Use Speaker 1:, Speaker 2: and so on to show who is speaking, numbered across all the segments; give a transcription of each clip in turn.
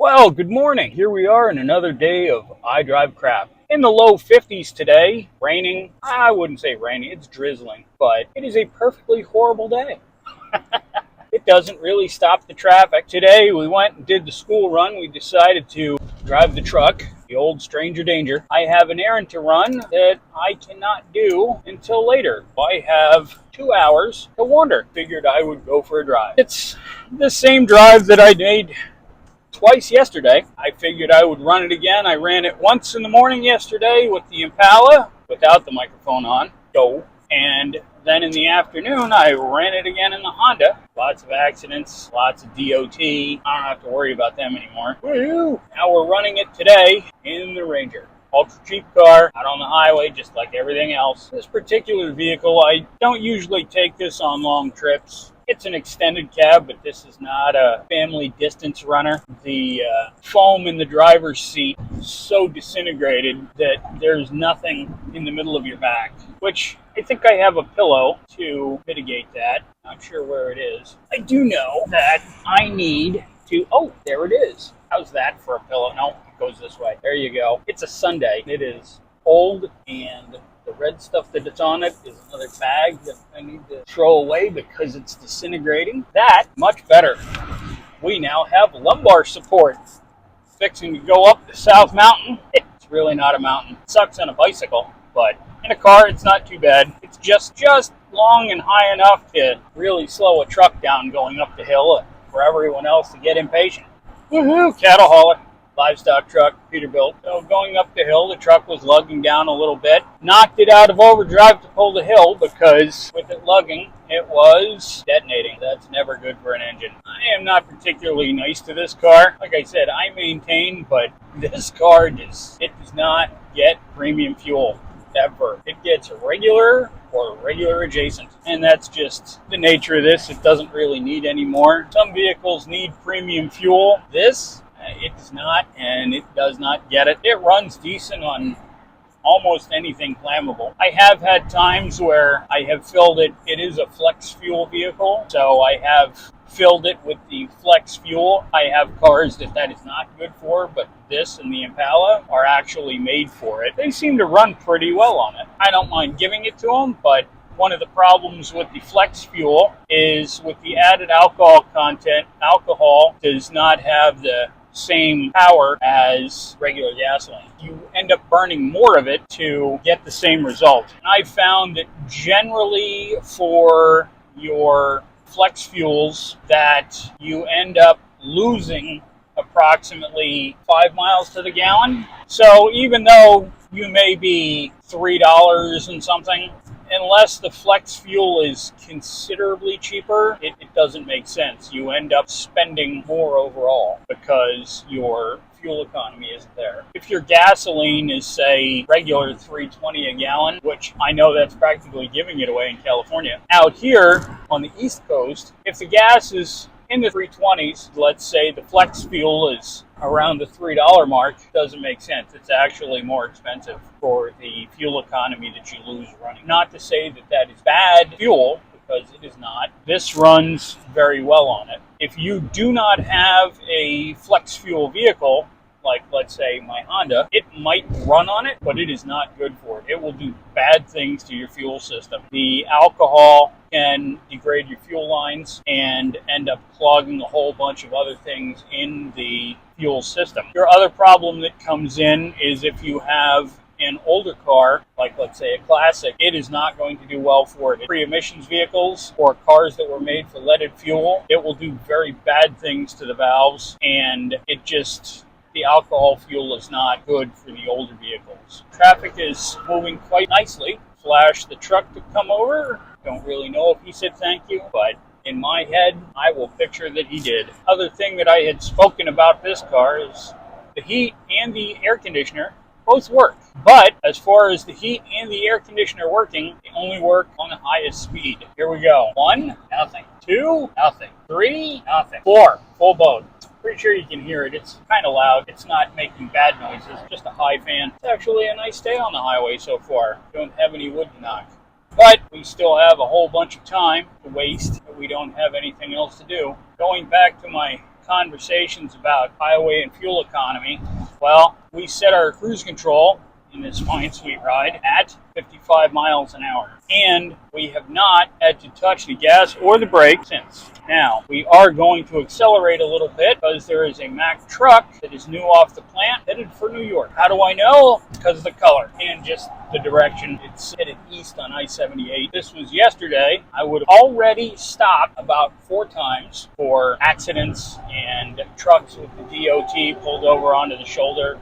Speaker 1: Well, good morning. Here we are in another day of I Drive Crap. In the low 50s today, raining. I wouldn't say raining, it's drizzling, but it is a perfectly horrible day. It doesn't really stop the traffic. Today we went and did the school run. We decided to drive the truck, the old stranger danger. I have an errand to run that I cannot do until later. I have 2 hours to wander. Figured I would go for a drive. It's the same drive that I made twice yesterday. I figured I would run it again. I ran it once in the morning yesterday with the Impala without the microphone on. And then in the afternoon, I ran it again in the Honda. Lots of accidents, lots of DOT. I don't have to worry about them anymore. Woo! Now we're running it today in the Ranger. Ultra cheap car, out on the highway, just like everything else. This particular vehicle, I don't usually take this on long trips. It's an extended cab, but this is not a family distance runner. The foam in the driver's seat is so disintegrated that there's nothing in the middle of your back, which I think I have a pillow to mitigate that. Not sure where it is. I do know that I need to, oh, there it is. How's that for a pillow? No, it goes this way. There you go. It's a Sunday. It is old, and the red stuff that it's on it is another bag that I need to throw away because it's disintegrating. That, much better. We now have lumbar support. Fixing to go up the South Mountain. It's really not a mountain. It sucks on a bicycle, but in a car it's not too bad. It's just long and high enough to really slow a truck down going up the hill for everyone else to get impatient. Woohoo! Cattle hauler. Livestock truck, Peterbilt. So going up the hill, the truck was lugging down a little bit. Knocked it out of overdrive to pull the hill because with it lugging, it was detonating. That's never good for an engine. I am not particularly nice to this car. Like I said, I maintain, but this car does not get premium fuel ever. It gets regular or regular adjacent. And that's just the nature of this. It doesn't really need any more. Some vehicles need premium fuel. This, it does not, and it does not get it. It runs decent on almost anything flammable. I have had times where I have filled it. It is a flex fuel vehicle, so I have filled it with the flex fuel. I have cars that is not good for, but this and the Impala are actually made for it. They seem to run pretty well on it. I don't mind giving it to them, but one of the problems with the flex fuel is with the added alcohol content, alcohol does not have the same power as regular gasoline. You end up burning more of it to get the same result. And I found that generally for your flex fuels that you end up losing approximately 5 miles to the gallon. So even though you may be $3 and something, unless the flex fuel is considerably cheaper, it doesn't make sense. You end up spending more overall because your fuel economy isn't there. If your gasoline is, say, regular $3.20 a gallon, which I know that's practically giving it away in California. Out here on the East Coast, if the gas is in the 320s, let's say the flex fuel is around the $3 mark, doesn't make sense. It's actually more expensive for the fuel economy that you lose running. Not to say that that is bad fuel, because it is not. This runs very well on it. If you do not have a flex fuel vehicle, like let's say my Honda, it might run on it, but it is not good for it. It will do bad things to your fuel system. The alcohol can degrade your fuel lines and end up clogging a whole bunch of other things in the fuel system. Your other problem that comes in is if you have an older car, like let's say a classic, it is not going to do well for it. Pre-emissions vehicles or cars that were made for leaded fuel, it will do very bad things to the valves, and the alcohol fuel is not good for the older vehicles. Traffic is moving quite nicely. Flash the truck to come over. Don't really know if he said thank you, but in my head, I will picture that he did. Other thing that I had spoken about this car is the heat and the air conditioner both work. But as far as the heat and the air conditioner working, they only work on the highest speed. Here we go. 1, nothing. 2, nothing. 3, nothing. 4, full boat. Pretty sure you can hear it. It's kind of loud. It's not making bad noises. Just a high fan. It's actually a nice day on the highway so far. Don't have any wood to knock. But we still have a whole bunch of time to waste. We don't have anything else to do. Going back to my conversations about highway and fuel economy. Well, we set our cruise control in this fine sweet ride at 55 miles an hour. And we have not had to touch the gas or the brake since. Now, we are going to accelerate a little bit because there is a Mack truck that is new off the plant headed for New York. How do I know? Because of the color and just the direction. It's headed east on I-78. This was yesterday. I would have already stopped about 4 times for accidents and trucks with the DOT pulled over onto the shoulder,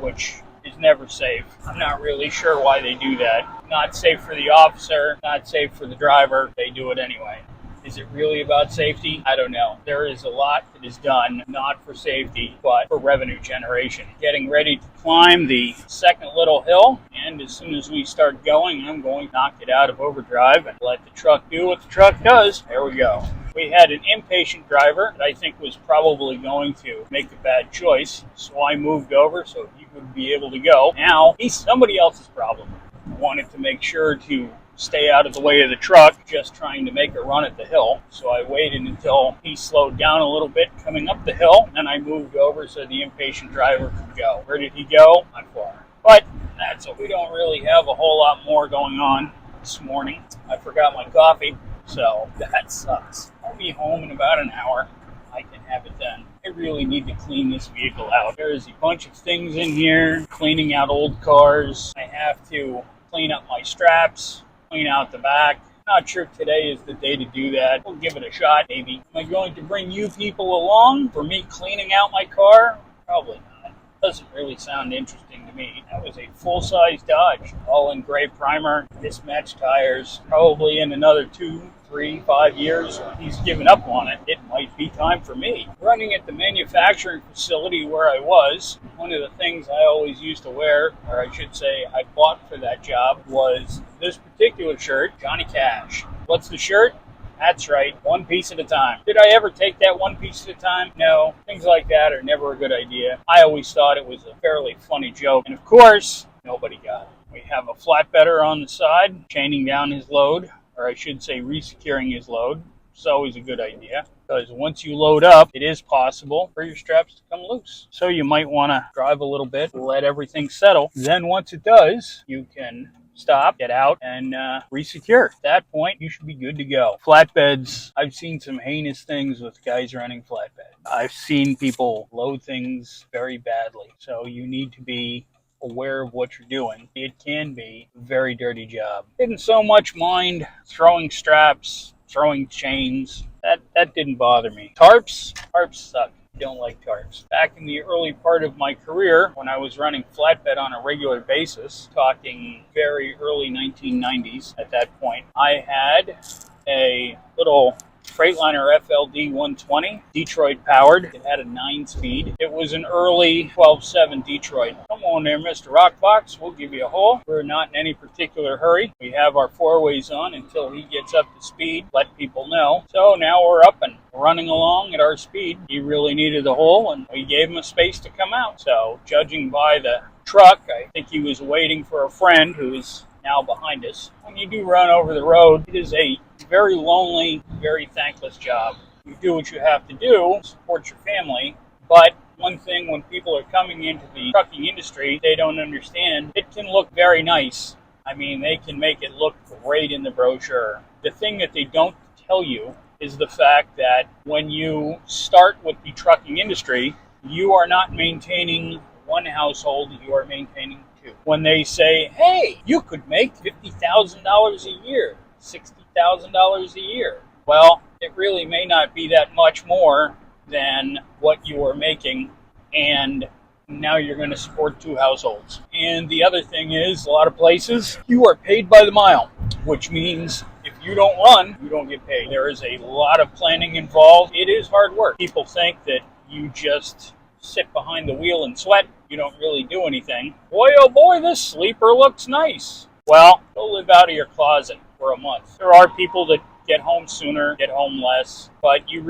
Speaker 1: which is never safe. I'm not really sure why they do that. Not safe for the officer, not safe for the driver. They do it anyway. Is it really about safety? I don't know. There is a lot that is done, not for safety, but for revenue generation. Getting ready to climb the second little hill, and as soon as we start going, I'm going to knock it out of overdrive and let the truck do what the truck does. There we go. We had an impatient driver that I think was probably going to make a bad choice, so I moved over so he would be able to go. Now, he's somebody else's problem. I wanted to make sure to stay out of the way of the truck, just trying to make a run at the hill. So I waited until he slowed down a little bit coming up the hill, and I moved over so the impatient driver could go. Where did he go? Not far. But that's it. We don't really have a whole lot more going on this morning. I forgot my coffee, so that sucks. I'll be home in about an hour. I can have it then. I really need to clean this vehicle out. There is a bunch of things in here, cleaning out old cars. I have to clean up my straps, clean out the back. Not sure today is the day to do that. We'll give it a shot, maybe. Am I going to bring you people along for me cleaning out my car? Probably not. Doesn't really sound interesting to me. That was a full-size Dodge, all in gray primer, mismatched tires. Probably in another 2, 3, 5 years, when he's given up on it, it might be time for me. Running at the manufacturing facility where I was, one of the things I always used to wear, or I should say I bought for that job, was this particular shirt, Johnny Cash. What's the shirt? That's right, one piece at a time. Did I ever take that one piece at a time? No. Things like that are never a good idea. I always thought it was a fairly funny joke. And of course, nobody got it. We have a flatbedder on the side, chaining down his load, or I should say re-securing his load. It's always a good idea, because once you load up, it is possible for your straps to come loose. So you might want to drive a little bit, let everything settle. Then once it does, you can stop, get out, and re-secure. At that point, you should be good to go. Flatbeds, I've seen some heinous things with guys running flatbed. I've seen people load things very badly. So you need to be aware of what you're doing. It can be a very dirty job. Didn't so much mind throwing straps, throwing chains. That didn't bother me. Tarps suck. Don't like tarps. Back in the early part of my career, when I was running flatbed on a regular basis, talking very early 1990s at that point, I had a little Freightliner FLD 120, Detroit powered. It had a 9-speed. It was an early 12.7 Detroit. Come on there, Mr. Rockbox. We'll give you a hole. We're not in any particular hurry. We have our 4-ways on until he gets up to speed. Let people know. So now we're up and running along at our speed. He really needed the hole, and we gave him a space to come out. So judging by the truck, I think he was waiting for a friend who is now behind us. When you do run over the road, it is a very lonely, very thankless job. You do what you have to do, support your family, but one thing when people are coming into the trucking industry, they don't understand, it can look very nice. I mean, they can make it look great in the brochure. The thing that they don't tell you is the fact that when you start with the trucking industry, you are not maintaining one household, you are maintaining two. When they say, hey, you could make $50,000 a year, $60,000 a year. Well, it really may not be that much more than what you are making, and now you're going to support 2 households. And the other thing is, a lot of places, you are paid by the mile, which means if you don't run, you don't get paid. There is a lot of planning involved. It is hard work. People think that you just sit behind the wheel and sweat. You don't really do anything. Boy, oh boy, this sleeper looks nice. Well, go live out of your closet for a month. There are people that get home sooner, get home less, but you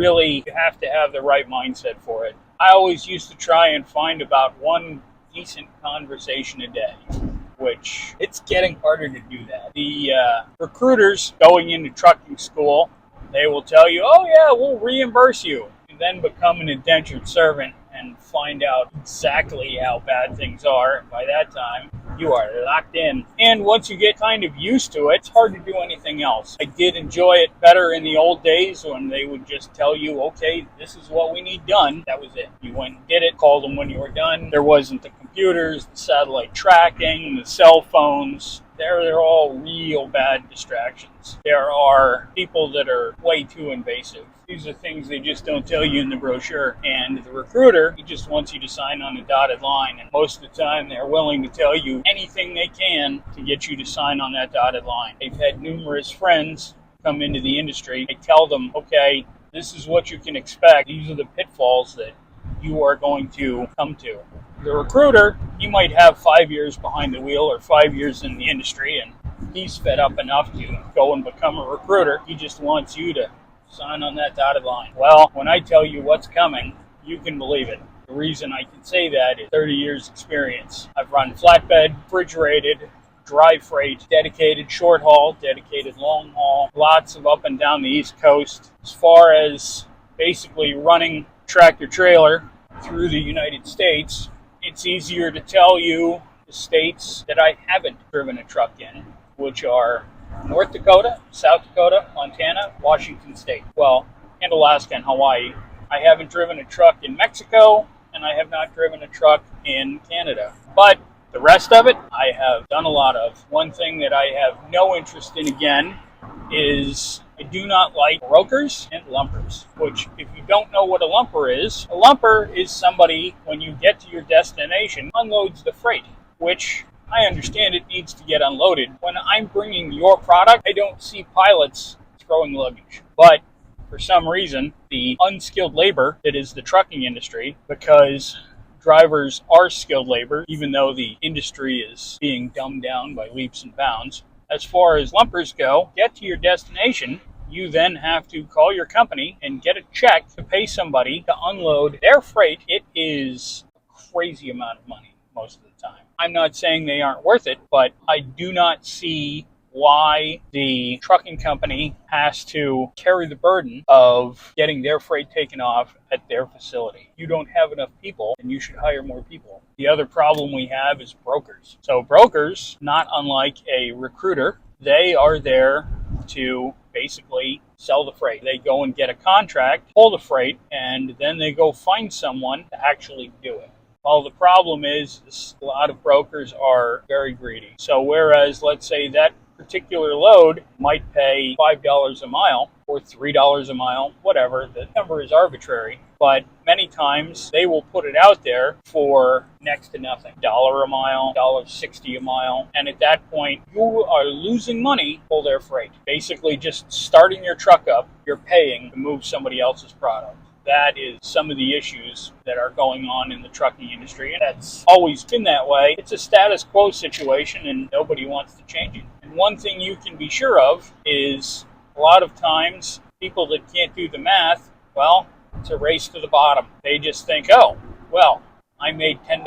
Speaker 1: have to have the right mindset for it. I always used to try and find about one decent conversation a day, which it's getting harder to do that. The recruiters going into trucking school, they will tell you, oh yeah, we'll reimburse you. You then become an indentured servant and find out exactly how bad things are. And by that time, you are locked in. And once you get kind of used to it, it's hard to do anything else. I did enjoy it better in the old days when they would just tell you, okay, this is what we need done. That was it. You went and did it, called them when you were done. There wasn't the computers, the satellite tracking, the cell phones. They're all real bad distractions. There are people that are way too invasive. These are things they just don't tell you in the brochure. And the recruiter, he just wants you to sign on the dotted line. And most of the time, they're willing to tell you anything they can to get you to sign on that dotted line. They've had numerous friends come into the industry. I tell them, okay, this is what you can expect. These are the pitfalls that you are going to come to. The recruiter, he might have 5 years behind the wheel or 5 years in the industry, and he's fed up enough to go and become a recruiter. He just wants you to sign on that dotted line. Well, when I tell you what's coming, you can believe it. The reason I can say that is 30 years experience. I've run flatbed, refrigerated, dry freight, dedicated short haul, dedicated long haul, lots of up and down the East Coast. As far as basically running tractor trailer through the United States, it's easier to tell you the states that I haven't driven a truck in, which are North Dakota, South Dakota, Montana, Washington State. Well, and Alaska and Hawaii. I haven't driven a truck in Mexico, and I have not driven a truck in Canada. But the rest of it, I have done a lot of. One thing that I have no interest in, again, is I do not like brokers and lumpers, which if you don't know what a lumper is somebody, when you get to your destination, unloads the freight, which I understand it needs to get unloaded. When I'm bringing your product, I don't see pilots throwing luggage. But for some reason, the unskilled labor that is the trucking industry, because drivers are skilled labor, even though the industry is being dumbed down by leaps and bounds. As far as lumpers go, get to your destination, you then have to call your company and get a check to pay somebody to unload their freight. It is a crazy amount of money most of the time. I'm not saying they aren't worth it, but I do not see why the trucking company has to carry the burden of getting their freight taken off at their facility. You don't have enough people, and you should hire more people. The other problem we have is brokers. So brokers, not unlike a recruiter, they are there to basically sell the freight. They go and get a contract, pull the freight, and then they go find someone to actually do it. Well, the problem is a lot of brokers are very greedy. So whereas, let's say that particular load might pay $5 a mile or $3 a mile, whatever, the number is arbitrary, but many times they will put it out there for next to nothing. $1 a mile, $1.60 a mile, and at that point you are losing money to pull their freight. Basically just starting your truck up, you're paying to move somebody else's product. That is some of the issues that are going on in the trucking industry, and that's always been that way. It's a status quo situation, and nobody wants to change it. And one thing you can be sure of is a lot of times people that can't do the math, well, it's a race to the bottom. They just think, oh, well, I made $10.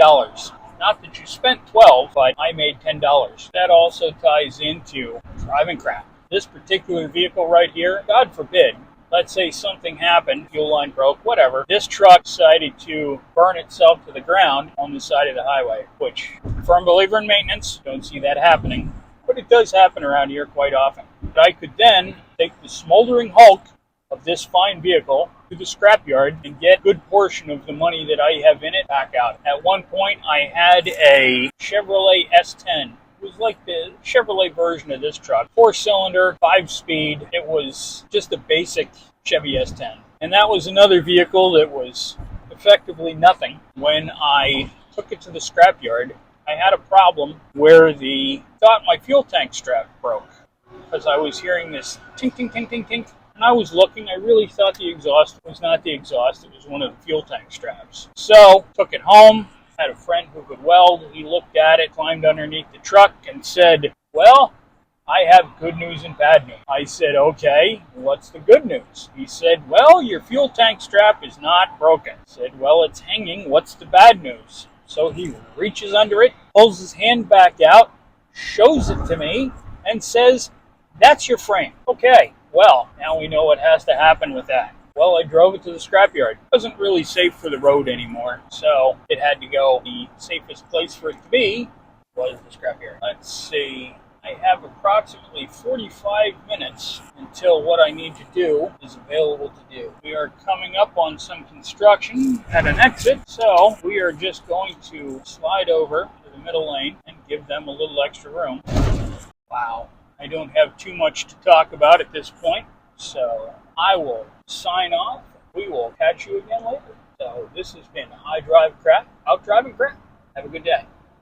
Speaker 1: Not that you spent $12, but I made $10. That also ties into driving crap. This particular vehicle right here, God forbid, let's say something happened, fuel line broke, whatever. This truck decided to burn itself to the ground on the side of the highway, which, firm believer in maintenance, don't see that happening. But it does happen around here quite often. But I could then take the smoldering hulk of this fine vehicle to the scrapyard and get a good portion of the money that I have in it back out. At one point, I had a Chevrolet S10. It was like the Chevrolet version of this truck. 4-cylinder, 5-speed. It was just a basic Chevy S10. And that was another vehicle that was effectively nothing. When I took it to the scrapyard, I had a problem where thought my fuel tank strap broke. Because I was hearing this tink, tink, tink, tink, tink. And I was looking, I really thought the exhaust was not the exhaust. It was one of the fuel tank straps. So, took it home. Had a friend who could weld. He looked at it, climbed underneath the truck, and said, well, I have good news and bad news. I said, okay, what's the good news? He said, well, your fuel tank strap is not broken. I said, well, it's hanging. What's the bad news? So he reaches under it, pulls his hand back out, shows it to me, and says, that's your frame. Okay, well, now we know what has to happen with that. Well, I drove it to the scrapyard. It wasn't really safe for the road anymore, so it had to go. The safest place for it to be was the scrapyard. Let's see. I have approximately 45 minutes until what I need to do is available to do. We are coming up on some construction at an exit, so we are just going to slide over to the middle lane and give them a little extra room. Wow. I don't have too much to talk about at this point, so I will sign off. We will catch you again later. So this has been I Drive Crap, out driving crap. Have a good day.